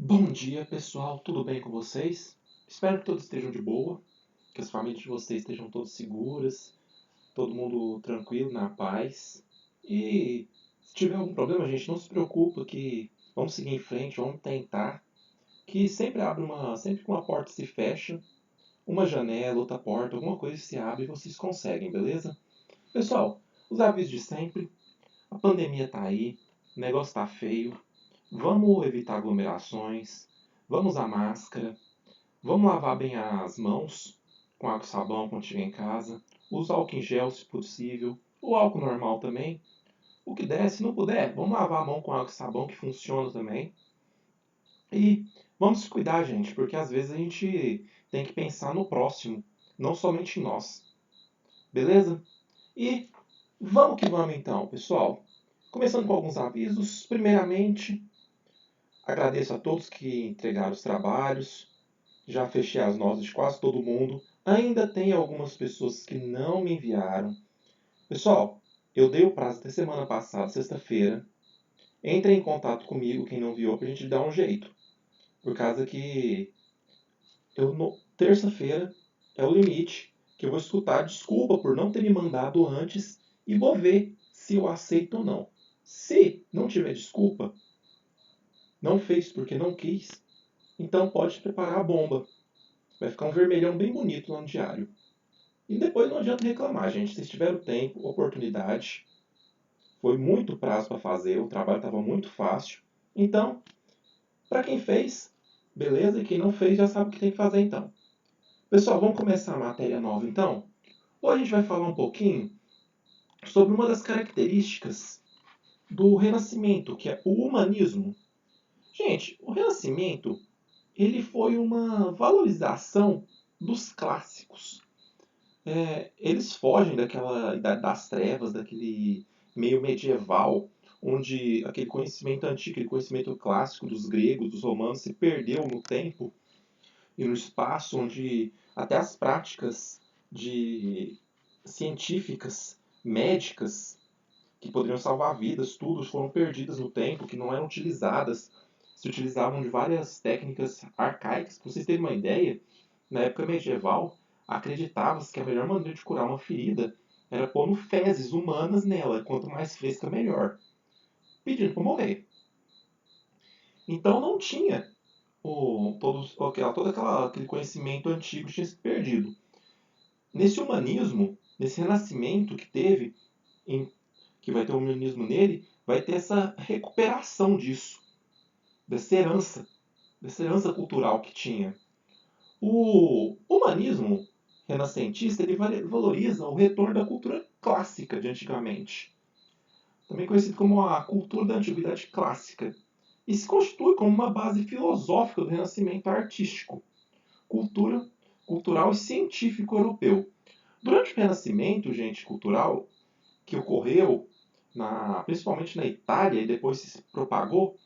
Bom dia, pessoal. Tudo bem com vocês? Espero que todos estejam de boa, que as famílias de vocês estejam todas seguras, todo mundo tranquilo, na paz. E se tiver algum problema, gente, não se preocupa que vamos seguir em frente, vamos tentar. Que sempre que uma porta se fecha, uma janela, outra porta, alguma coisa se abre e vocês conseguem, beleza? Pessoal, os avisos de sempre. A pandemia tá aí, o negócio tá feio. Vamos evitar aglomerações, vamos usar máscara, vamos lavar bem as mãos com água e sabão quando estiver em casa. Usa álcool em gel se possível. O álcool normal também. O que der, se não puder, vamos lavar a mão com água e sabão que funciona também. E vamos se cuidar, gente, porque às vezes a gente tem que pensar no próximo, não somente em nós. Beleza? E vamos que vamos então, pessoal. Começando com alguns avisos. Primeiramente, agradeço a todos que entregaram os trabalhos. Já fechei as notas de quase todo mundo. Ainda tem algumas pessoas que não me enviaram. Pessoal, eu dei o prazo até semana passada, sexta-feira. Entre em contato comigo, quem não enviou, pra gente dar um jeito. Por causa que terça-feira é o limite que eu vou escutar desculpa por não ter me mandado antes e vou ver se eu aceito ou não. Se não tiver desculpa, não fez porque não quis, então pode preparar a bomba. Vai ficar um vermelhão bem bonito lá no diário. E depois não adianta reclamar, gente. Vocês tiveram tempo, oportunidade. Foi muito prazo para fazer, o trabalho estava muito fácil. Então, para quem fez, beleza, e quem não fez já sabe o que tem que fazer então. Pessoal, vamos começar a matéria nova então? Hoje a gente vai falar um pouquinho sobre uma das características do Renascimento, que é o humanismo. Gente, o Renascimento ele foi uma valorização dos clássicos. Eles fogem daquela idade das trevas, daquele meio medieval, onde aquele conhecimento antigo, aquele conhecimento clássico dos gregos, dos romanos, se perdeu no tempo e no espaço, onde até as práticas de científicas, médicas, que poderiam salvar vidas, tudo foram perdidas no tempo, que não eram utilizadas. Se utilizavam de várias técnicas arcaicas. Para vocês terem uma ideia, na época medieval, acreditava-se que a melhor maneira de curar uma ferida era pondo fezes humanas nela, quanto mais fresca, melhor, pedindo para morrer. Então não tinha aquele conhecimento antigo tinha se perdido. Nesse humanismo, nesse renascimento que teve, que vai ter o humanismo nele, vai ter essa recuperação disso, dessa herança cultural que tinha. O humanismo renascentista ele valoriza o retorno da cultura clássica de antigamente, também conhecido como a cultura da antiguidade clássica, e se constitui como uma base filosófica do renascimento artístico, cultura, cultural e científico europeu. Durante o renascimento, gente, cultural que ocorreu principalmente na Itália e depois se propagou,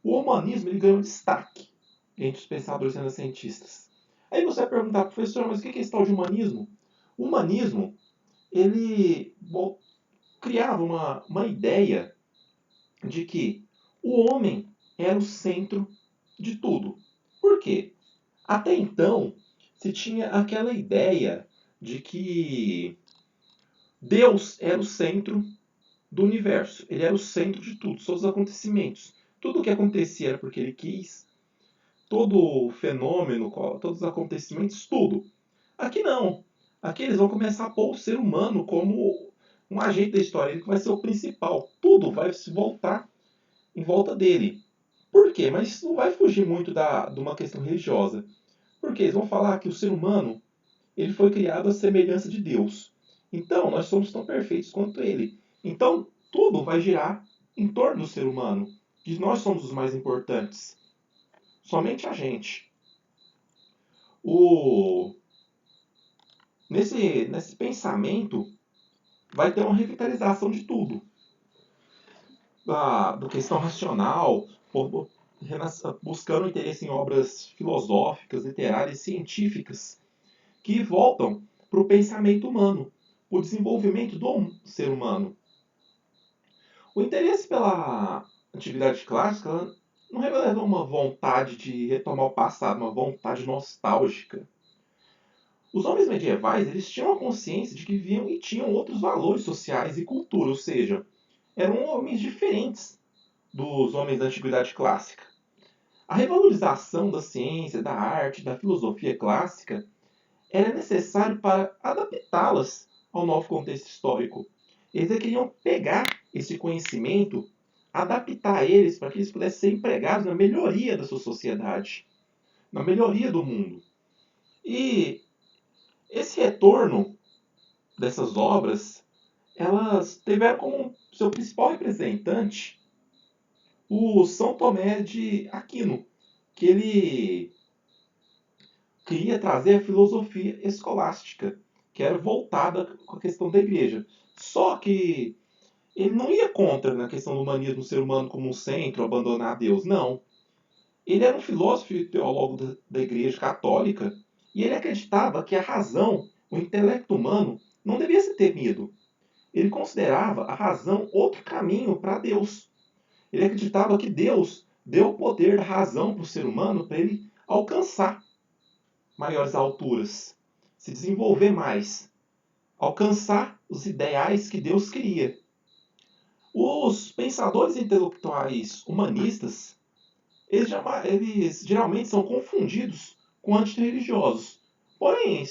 o humanismo ele ganhou destaque entre os pensadores renascentistas. Aí você vai perguntar, professor, mas o que é esse tal de humanismo? O humanismo, ele criava uma ideia de que o homem era o centro de tudo. Por quê? Até então, se tinha aquela ideia de que Deus era o centro do universo. Ele era o centro de tudo, todos os acontecimentos. Tudo o que acontecia era porque ele quis, todo fenômeno, todos os acontecimentos, tudo. Aqui não. Aqui eles vão começar a pôr o ser humano como um agente da história, ele vai ser o principal. Tudo vai se voltar em volta dele. Por quê? Mas isso não vai fugir muito de uma questão religiosa. Porque eles vão falar que o ser humano ele foi criado à semelhança de Deus. Então, nós somos tão perfeitos quanto ele. Então, tudo vai girar em torno do ser humano. E nós somos os mais importantes. Somente a gente. O... nesse pensamento, vai ter uma revitalização de tudo. Da questão racional, buscando interesse em obras filosóficas, literárias, científicas, que voltam para o pensamento humano, o desenvolvimento do ser humano. O interesse pela antiguidade clássica não revela uma vontade de retomar o passado, uma vontade nostálgica. Os homens medievais, eles tinham a consciência de que viviam e tinham outros valores sociais e cultura, ou seja, eram homens diferentes dos homens da antiguidade clássica. A revalorização da ciência, da arte, da filosofia clássica era necessário para adaptá-las ao novo contexto histórico. Eles queriam pegar esse conhecimento, adaptar eles para que eles pudessem ser empregados na melhoria da sua sociedade, na melhoria do mundo. E esse retorno dessas obras, elas tiveram como seu principal representante o São Tomé de Aquino, que ele queria trazer a filosofia escolástica, que era voltada com a questão da igreja. Só que ele não ia contra na questão do humanismo, do ser humano como um centro, abandonar Deus, não. Ele era um filósofo e teólogo da igreja católica e ele acreditava que a razão, o intelecto humano, não devia ser temido. Ele considerava a razão outro caminho para Deus. Ele acreditava que Deus deu o poder da razão para o ser humano para ele alcançar maiores alturas, se desenvolver mais, alcançar os ideais que Deus queria. Os pensadores intelectuais humanistas, eles geralmente são confundidos com antirreligiosos. Porém,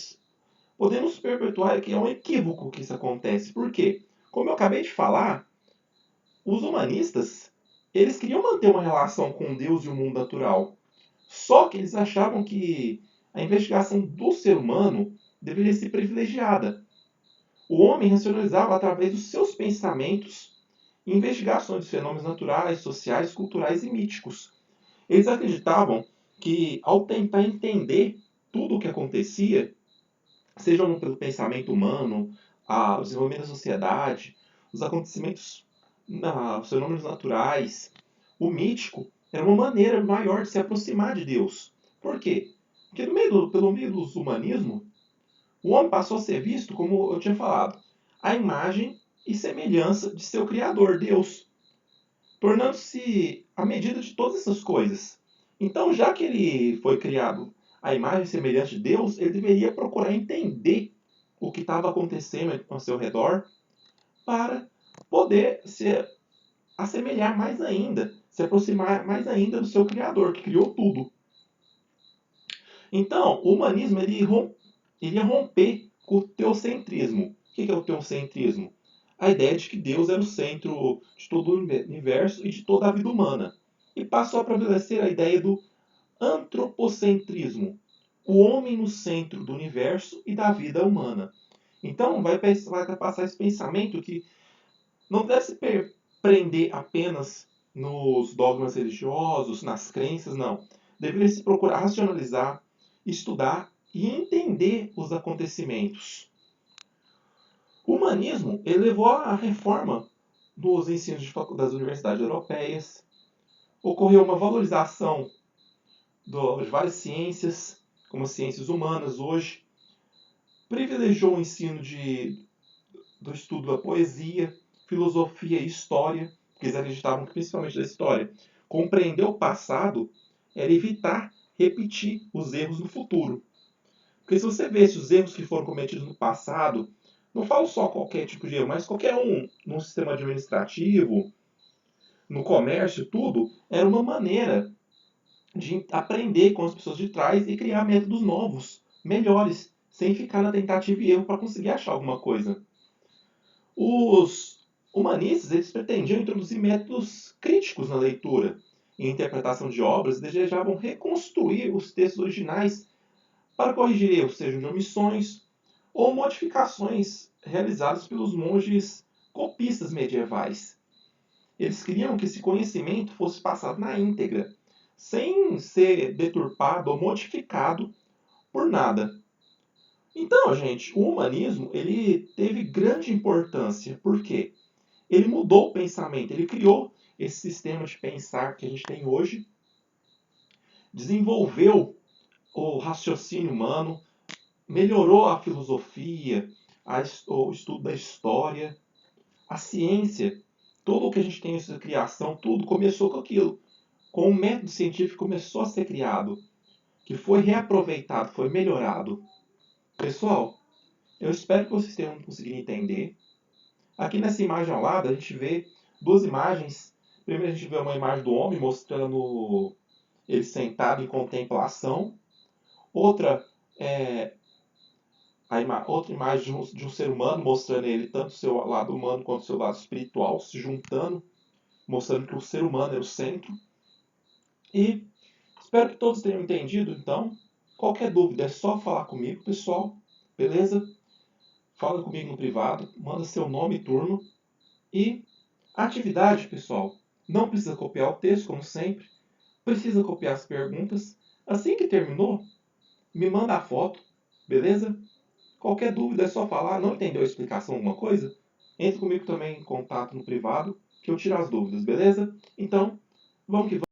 podemos perpetuar que é um equívoco que isso acontece. Por quê? Como eu acabei de falar, os humanistas, eles queriam manter uma relação com Deus e o mundo natural. Só que eles achavam que a investigação do ser humano deveria ser privilegiada. O homem racionalizava através dos seus pensamentos e investigações de fenômenos naturais, sociais, culturais e míticos. Eles acreditavam que, ao tentar entender tudo o que acontecia, seja pelo pensamento humano, o desenvolvimento da sociedade, os acontecimentos, os fenômenos naturais, o mítico, era uma maneira maior de se aproximar de Deus. Por quê? Porque pelo meio do humanismo, o homem passou a ser visto, como eu tinha falado, a imagem e semelhança de seu Criador, Deus, tornando-se a medida de todas essas coisas. Então, já que ele foi criado à imagem e semelhança de Deus, ele deveria procurar entender o que estava acontecendo ao seu redor para poder se assemelhar mais ainda, se aproximar mais ainda do seu Criador, que criou tudo. Então, o humanismo ele iria romper com o teocentrismo. O que é o teocentrismo? A ideia de que Deus era o centro de todo o universo e de toda a vida humana. E passou a prevalecer a ideia do antropocentrismo, o homem no centro do universo e da vida humana. Então, vai passar esse pensamento que não deve se prender apenas nos dogmas religiosos, nas crenças, não. Deveria se procurar racionalizar, estudar e entender os acontecimentos. O humanismo levou à reforma dos ensinos das universidades europeias. Ocorreu uma valorização de várias ciências, como as ciências humanas hoje. Privilegiou o ensino do estudo da poesia, filosofia e história, porque eles acreditavam que, principalmente da história, compreender o passado era evitar repetir os erros no futuro. Porque se você vê os erros que foram cometidos no passado, não falo só qualquer tipo de erro, mas qualquer um no sistema administrativo, no comércio, tudo, era uma maneira de aprender com as pessoas de trás e criar métodos novos, melhores, sem ficar na tentativa e erro para conseguir achar alguma coisa. Os humanistas eles pretendiam introduzir métodos críticos na leitura e interpretação de obras e desejavam reconstruir os textos originais para corrigir erros, sejam de omissões ou modificações realizadas pelos monges copistas medievais. Eles queriam que esse conhecimento fosse passado na íntegra, sem ser deturpado ou modificado por nada. Então, gente, o humanismo ele teve grande importância. Por quê? Ele mudou o pensamento, ele criou esse sistema de pensar que a gente tem hoje, desenvolveu o raciocínio humano, melhorou a filosofia, o estudo da história, a ciência, tudo o que a gente tem nessa criação, tudo começou com aquilo. com o método científico que começou a ser criado, que foi reaproveitado, foi melhorado. Pessoal, eu espero que vocês tenham conseguido entender. Aqui nessa imagem ao lado, a gente vê duas imagens. Primeiro a gente vê uma imagem do homem mostrando ele sentado em contemplação. Outra é outra imagem de um ser humano mostrando ele tanto o seu lado humano quanto o seu lado espiritual se juntando, mostrando que o ser humano é o centro. E espero que todos tenham entendido, então. Qualquer dúvida é só falar comigo, pessoal. Beleza? Fala comigo no privado, manda seu nome e turno. E atividade, pessoal. Não precisa copiar o texto, como sempre. Precisa copiar as perguntas. Assim que terminou, me manda a foto, beleza? Qualquer dúvida é só falar. Não entendeu a explicação, alguma coisa? Entre comigo também em contato no privado, que eu tiro as dúvidas, beleza? Então, vamos que vamos.